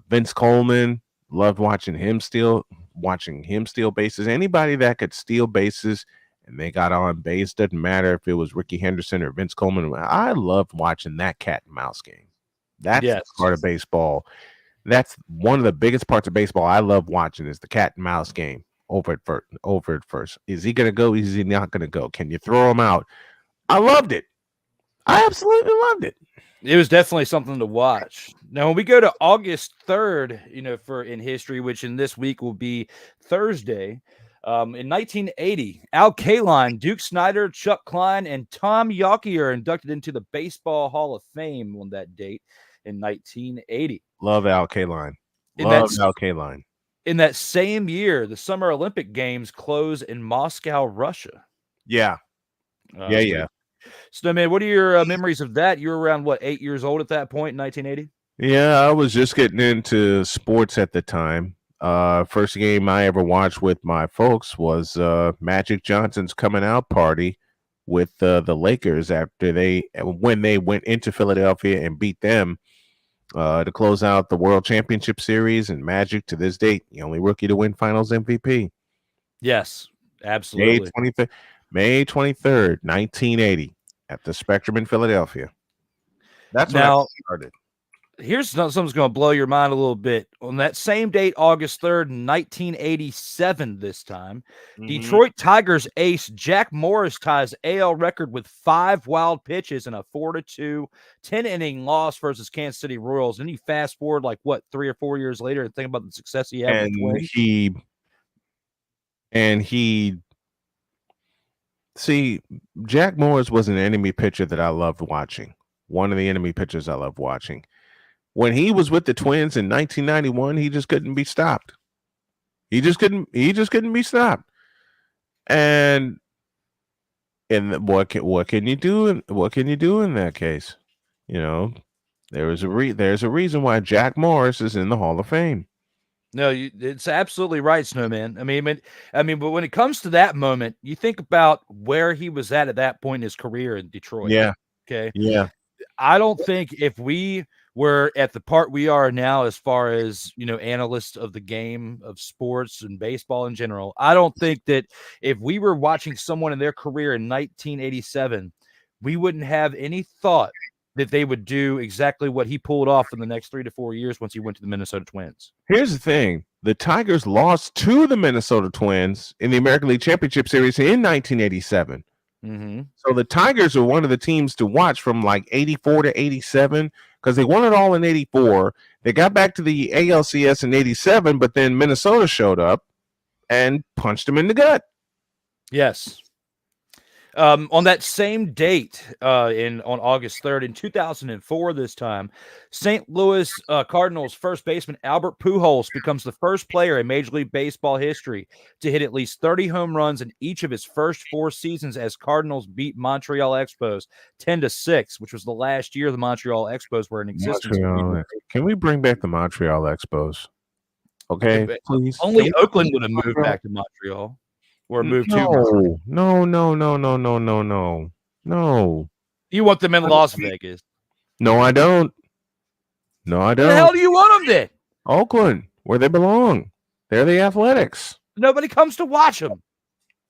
D: Vince Coleman, loved watching him steal bases. Anybody that could steal bases and they got on base, doesn't matter if it was Ricky Henderson or Vince Coleman. I loved watching that cat and mouse game. That's part of baseball. That's one of the biggest parts of baseball I love watching is the cat and mouse game over at first. Is he going to go? Is he not going to go? Can you throw him out? I loved it. I absolutely loved it.
C: It was definitely something to watch. Now, when we go to August 3rd, for in history, which in this week will be Thursday, in 1980, Al Kaline, Duke Snider, Chuck Klein, and Tom Yawkey are inducted into the Baseball Hall of Fame on that date in 1980.
D: Love Al Kaline. Al Kaline.
C: In that same year, the Summer Olympic Games close in Moscow, Russia.
D: Yeah.
C: Snowman, what are your memories of that? You were around, 8 years old at that point in 1980?
D: Yeah, I was just getting into sports at the time. First game I ever watched with my folks was Magic Johnson's coming out party with the Lakers when they went into Philadelphia and beat them to close out the World Championship Series. And Magic, to this date, the only rookie to win Finals MVP.
C: Yes, absolutely.
D: May 23rd, 1980, at the Spectrum in Philadelphia. That's when I started.
C: Here's something's going to blow your mind a little bit. On that same date, August 3rd, 1987, this time, Detroit Tigers ace Jack Morris ties AL record with 5 wild pitches in a 4-2 10-inning loss versus Kansas City Royals. And you fast forward, 3 or 4 years later and think about the success he had with Twins.
D: See, Jack Morris was an enemy pitcher that I loved watching. One of the enemy pitchers I loved watching. When he was with the Twins in 1991, he just couldn't be stopped. He just couldn't be stopped. And what can you do? What can you do in that case? There's a reason why Jack Morris is in the Hall of Fame.
C: No, it's absolutely right, Snowman. I mean, but when it comes to that moment, you think about where he was at that point in his career in Detroit.
D: Yeah.
C: Okay.
D: Yeah.
C: I don't think if we were at the part we are now, as far as, analysts of the game of sports and baseball in general, I don't think that if we were watching someone in their career in 1987, we wouldn't have any thought that they would do exactly what he pulled off in the next 3 to 4 years once he went to the Minnesota Twins.
D: Here's the thing. The Tigers lost to the Minnesota Twins in the American League Championship Series in 1987. So the Tigers are one of the teams to watch from 84 to 87 because they won it all in 84. They got back to the ALCS in 87, but then Minnesota showed up and punched them in the gut.
C: Yes. On that same date, on August 3rd, in 2004, this time, St. Louis Cardinals first baseman Albert Pujols becomes the first player in Major League Baseball history to hit at least 30 home runs in each of his first 4 seasons as Cardinals beat Montreal Expos 10-6, which was the last year the Montreal Expos were in existence.
D: Can we bring back the Montreal Expos? Okay, please.
C: Only Oakland would have moved back to Montreal. Or move
D: No.
C: You want them in Las Vegas?
D: No, I don't.
C: Where the hell do you want them then?
D: Oakland, where they belong. They're the Athletics.
C: Nobody comes to watch them.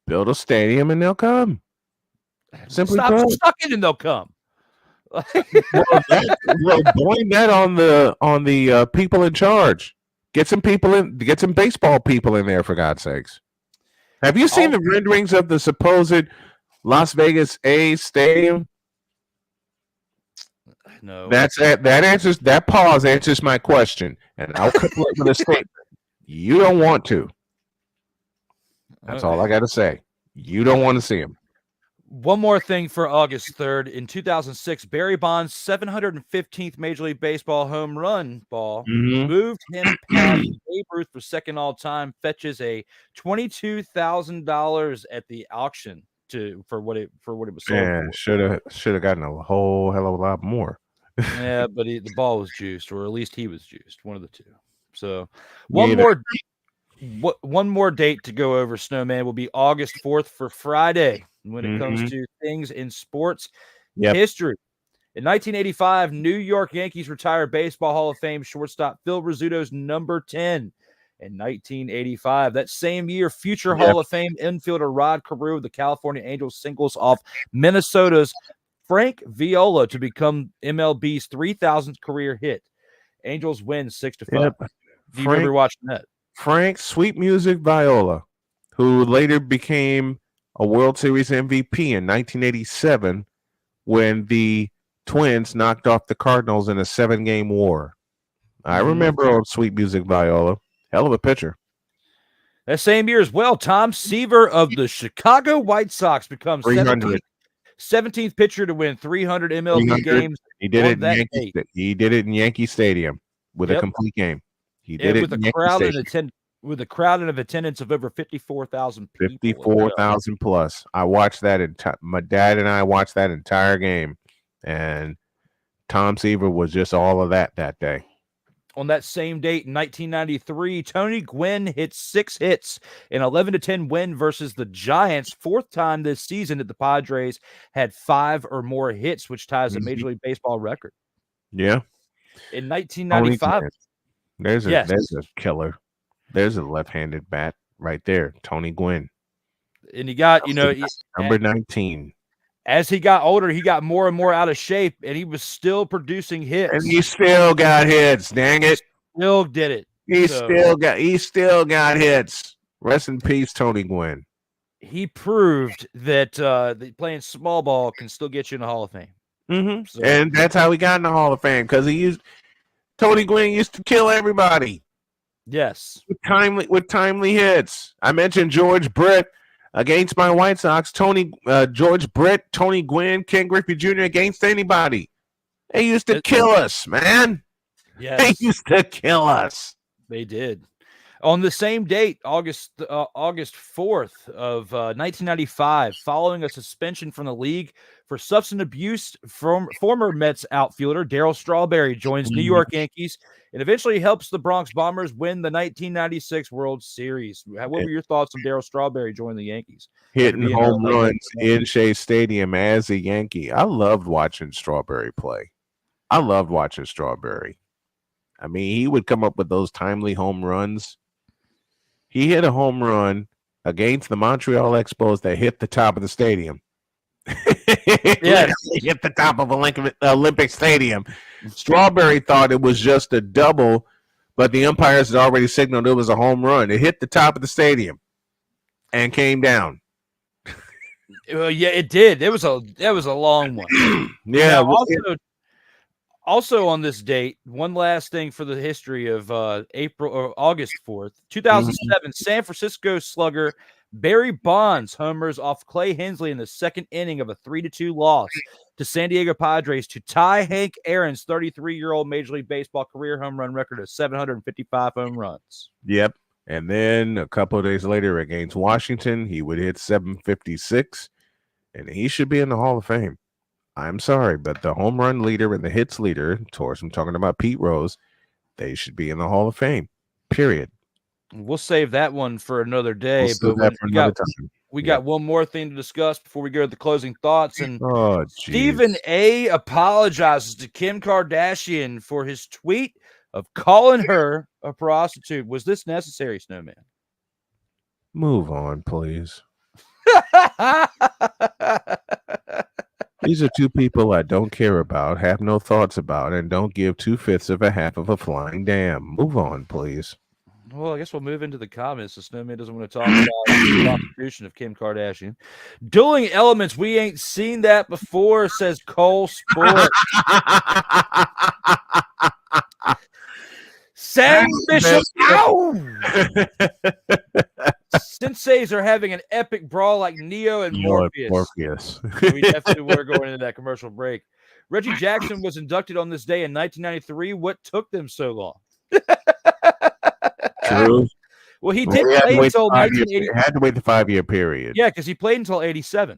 D: Build a stadium and they'll come. Simply
C: Stop
D: put.
C: sucking and they'll come.
D: Blame that on the people in charge. Get some baseball people in there, for God's sakes. Have you seen the renderings of the supposed Las Vegas A's stadium?
C: No.
D: That pause answers my question, and I'll couple it with a statement. You don't want to. That's all I got to say. You don't want to see him.
C: One more thing for August 3rd. In 2006, Barry Bonds' 715th Major League Baseball home run ball moved him past Babe Ruth for second all-time, fetches a $22,000 at the auction for what it was sold for.
D: Should have gotten a whole hell of a lot more.
C: Yeah, but the ball was juiced, or at least he was juiced, one of the two. So one more date to go over, Snowman, will be August 4th for Friday when it comes to things in sports history. In 1985, New York Yankees retired Baseball Hall of Fame shortstop Phil Rizzuto's number 10. In 1985, that same year, future Hall of Fame infielder Rod Carew of the California Angels singles off Minnesota's Frank Viola to become MLB's 3,000th career hit. Angels win 6-5.
D: Yep.
C: Do you remember watching that?
D: Frank Sweet Music Viola, who later became a World Series MVP in 1987 when the Twins knocked off the Cardinals in a 7-game war. I remember old Sweet Music Viola. Hell of a pitcher.
C: That same year as well, Tom Seaver of the Chicago White Sox becomes 17th pitcher to win 300 MLB games.
D: He did it in Yankee Stadium with a complete game. He did it
C: with a crowd in attendance of over 54,000 people.
D: 54,000 plus. I watched that. My dad and I watched that entire game, and Tom Seaver was just all of that day.
C: On that same date in 1993, Tony Gwynn hit 6 hits in 11-10 win versus the Giants. 4th time this season that the Padres had 5 or more hits, which ties a Major League Baseball record.
D: Yeah.
C: In 1995.
D: There's a killer. There's a left-handed bat right there, Tony Gwynn.
C: And you got,
D: number 19.
C: as he got older, he got more and more out of shape, and he was still producing hits.
D: And he still got hits. Dang it!
C: Still did it.
D: He still got hits. Rest in peace, Tony Gwynn.
C: He proved that playing small ball can still get you in the Hall of Fame.
D: Mm-hmm. So, and that's how he got in the Hall of Fame, because Tony Gwynn used to kill everybody.
C: Yes,
D: with timely hits. I mentioned George Brett against my White Sox. George Brett, Tony Gwynn, Ken Griffey Jr. against anybody. They used to kill us, man.
C: Yes,
D: they used to kill us.
C: They did. On the same date, August 4th of 1995, following a suspension from the league for substance abuse, former Mets outfielder Darryl Strawberry joins New York Yankees and eventually helps the Bronx Bombers win the 1996 World Series. What were your thoughts on Darryl Strawberry joining the Yankees?
D: Hitting home runs in Shea Stadium as a Yankee. I loved watching Strawberry play. I loved watching Strawberry. I mean, he would come up with those timely home runs. He hit a home run against the Montreal Expos that hit the top of the stadium.
C: Yes,
D: hit the top of Olympic Stadium. Strawberry thought it was just a double, but the umpires had already signaled it was a home run. It hit the top of the stadium and came down.
C: Yeah, it did. That was a long one.
D: Yeah.
C: Now, also on this date, one last thing for the history of August 4th, 2007, San Francisco slugger Barry Bonds homers off Clay Hensley in the second inning of a 3-2 loss to San Diego Padres to tie Hank Aaron's 33-year-old Major League Baseball career home run record of 755 home runs.
D: Yep. And then a couple of days later against Washington, he would hit 756, and he should be in the Hall of Fame. I'm sorry, but the home run leader and the hits leader, of course, I'm talking about Pete Rose, they should be in the Hall of Fame, period.
C: We'll save that one for another day. We got one more thing to discuss before we go to the closing thoughts. And Stephen A. apologizes to Kim Kardashian for his tweet of calling her a prostitute. Was this necessary, Snowman?
D: Move on, please. These are two people I don't care about, have no thoughts about, and don't give 2/5 of a half of a flying damn. Move on, please.
C: Well, I guess we'll move into the comments. The Snowman doesn't want to talk about the prostitution of Kim Kardashian. Dueling elements, we ain't seen that before, says Cole Sport. Sang Bishop, ow! Senseis are having an epic brawl like Neo and Morpheus. We definitely were going into that commercial break. Reggie Jackson was inducted on this day in 1993. What took them so long?
D: True.
C: Well, he did play until 1980.
D: Had to wait the 5-year period.
C: Yeah, because he played until 87.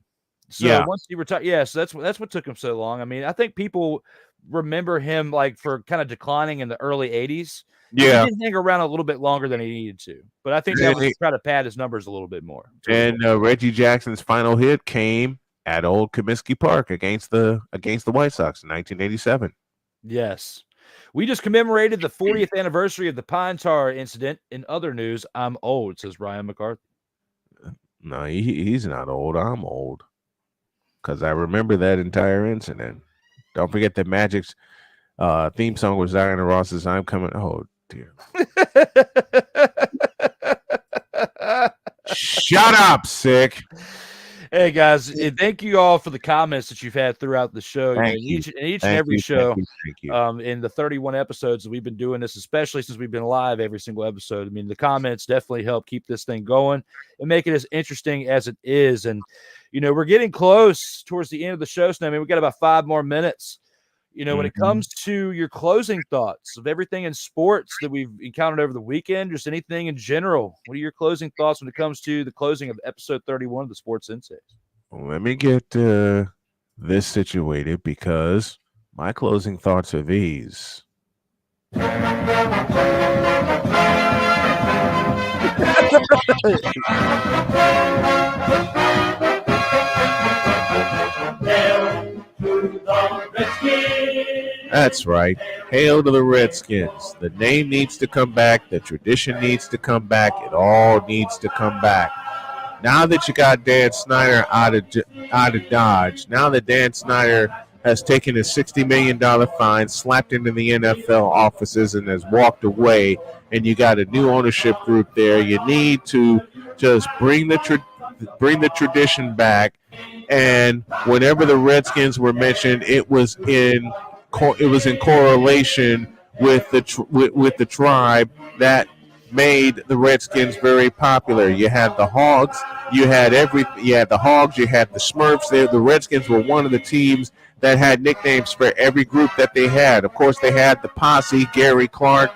C: So once he retired, so that's what took him so long. I mean, I think people remember him like for kind of declining in the early 80s.
D: Yeah,
C: he did hang around a little bit longer than he needed to, but I think that was to try to pad his numbers a little bit more.
D: And Reggie Jackson's final hit came at Old Comiskey Park against the White Sox in 1987.
C: Yes, we just commemorated the 40th anniversary of the Pine Tar incident. In other news, I'm old, says Ryan McCarthy.
D: No, he's not old. I'm old because I remember that entire incident. Don't forget that Magic's theme song was Diana Ross's "I'm Coming." Oh dear! Shut up, sick.
C: Hey guys, thank you all for the comments that you've had throughout the show. Each and every show, in the 31 episodes that we've been doing this, especially since we've been live every single episode. I mean, the comments definitely help keep this thing going and make it as interesting as it is. And we're getting close towards the end of the show. So I mean, we got about 5 more minutes. When it comes to your closing thoughts of everything in sports that we've encountered over the weekend, just anything in general, what are your closing thoughts when it comes to the closing of episode 31 of the Sports Senseis?
D: Well, let me get this situated because my closing thoughts are these. That's right. Hail to the Redskins. The name needs to come back. The tradition needs to come back. It all needs to come back. Now that you got Dan Snyder out of Dodge, now that Dan Snyder has taken his $60 million fine, slapped into the NFL offices, and has walked away, and you got a new ownership group there, you need to just bring the tradition back. And whenever the Redskins were mentioned, it was in correlation with the tribe that made the Redskins very popular. You had the Hogs, you had the Hogs, you had the Smurfs. The Redskins were one of the teams that had nicknames for every group that they had. Of course, they had the Posse, Gary Clark,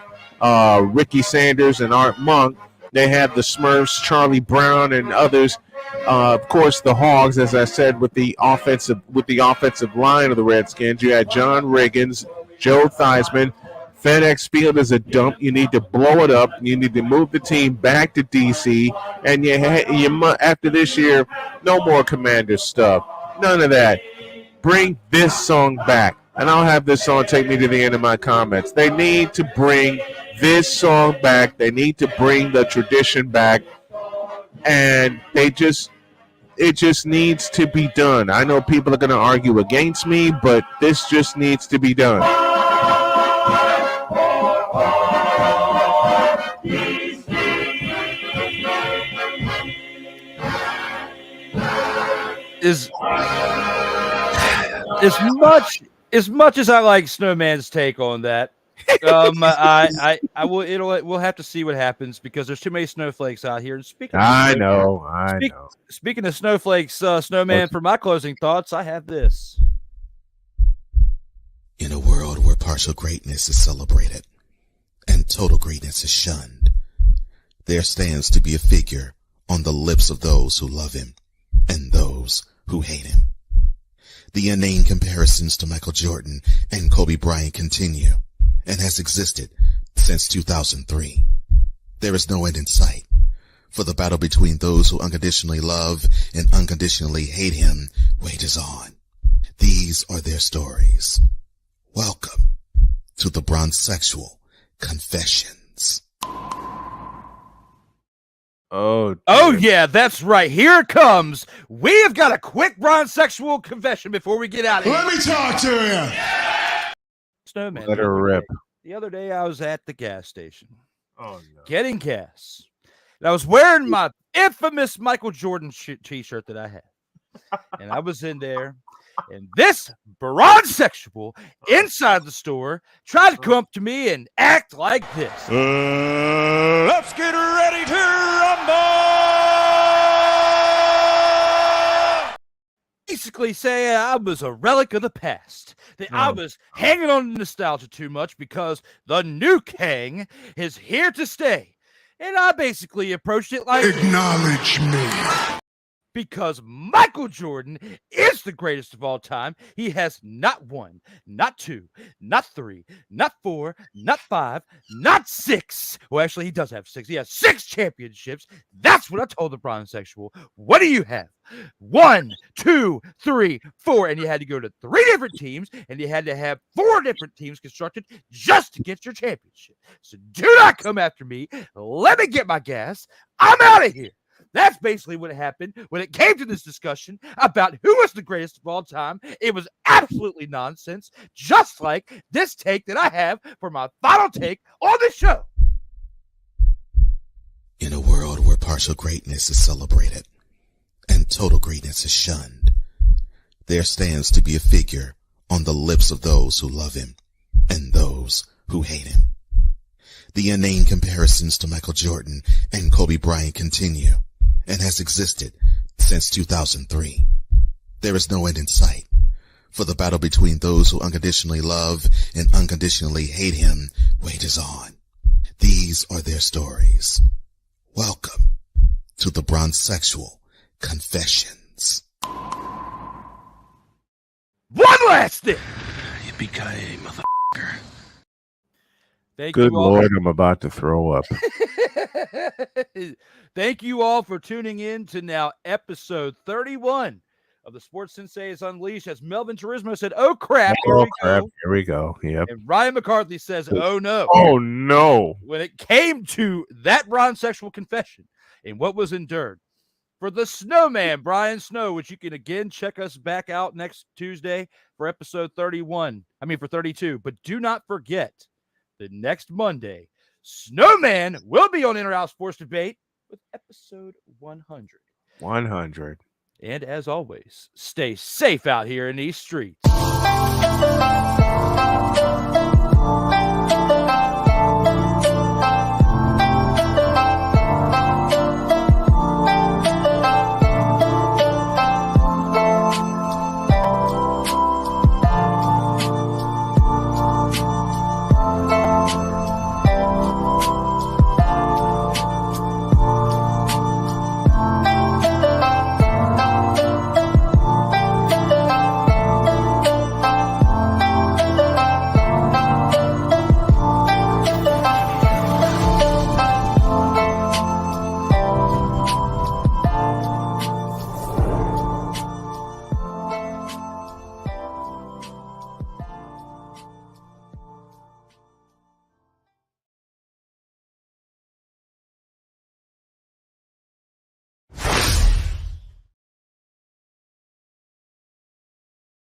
D: Ricky Sanders, and Art Monk. They had the Smurfs, Charlie Brown, and others. Of course, the Hogs, as I said, with the offensive line of the Redskins, you had John Riggins, Joe Theismann. FedEx Field is a dump. You need to blow it up. You need to move the team back to D.C. And after this year, no more Commander stuff. None of that. Bring this song back. And I'll have this song take me to the end of my comments. They need to bring this song back. They need to bring the tradition back. And it just needs to be done. I know people are going to argue against me, but this just needs to be done.
C: As much as I like Snowman's take on that, we'll have to see what happens because there's too many snowflakes out here. And speaking of snowflakes, Snowman, for my closing thoughts, I have this.
K: In a world where partial greatness is celebrated and total greatness is shunned, there stands to be a figure on the lips of those who love him and those who hate him. The inane comparisons to Michael Jordan and Kobe Bryant continue and has existed since 2003. There is no end in sight, for the battle between those who unconditionally love and unconditionally hate him wages on. These are their stories. Welcome to the Bronxexual Confessions.
D: Oh
C: yeah, that's right. Here it comes. We have got a quick Bronxexual confession before we get out of here.
I: Let me talk to you.
C: Snowman.
D: Let her rip.
C: The other day I was at the gas station.
D: Oh, no.
C: Getting gas. And I was wearing my infamous Michael Jordan t-shirt that I had. And I was in there. And this Bronxexual inside the store tried to come up to me and act like this.
L: Let's get ready to rumble!
C: Basically saying I was a relic of the past. That I was hanging on to nostalgia too much because the new king is here to stay. And I basically approached it like,
I: acknowledge me.
C: Because Michael Jordan is the greatest of all time. He has not one, not two, not three, not four, not five, not six. Well, actually, he does have six. He has 6 championships. That's what I told the Bronxexual. What do you have? 1, 2, 3, 4. And you had to go to 3 different teams, and you had to have 4 different teams constructed just to get your championship. So do not come after me. Let me get my gas. I'm out of here. That's basically what happened when it came to this discussion about who was the greatest of all time. It was absolutely nonsense, just like this take that I have for my final take on the show.
K: In a world where partial greatness is celebrated and total greatness is shunned, there stands to be a figure on the lips of those who love him and those who hate him. The inane comparisons to Michael Jordan and Kobe Bryant continue and has existed since 2003. There is no end in sight, for the battle between those who unconditionally love and unconditionally hate him wages on. These are their stories. Welcome to the Bronxexual Confessions.
C: One last thing.
L: Yippee-ki-yay, motherfucker.
D: Good Lord, I'm about to throw up.
C: Thank you all for tuning in to now episode 31 of the Sports Sensei's Unleashed. As Melvin Turismo said, oh crap,
D: Here we go. Yep.
C: And Ryan McCarthy says, oh no.
D: Oh no.
C: When it came to that Bronxexual confession and what was endured, for the Snowman, Brian Snow, which you can again check us back out next Tuesday for episode 32. But do not forget that next Monday, Snowman will be on In or Out Sports Debate with episode 100.
D: 100.
C: And as always, stay safe out here in these streets.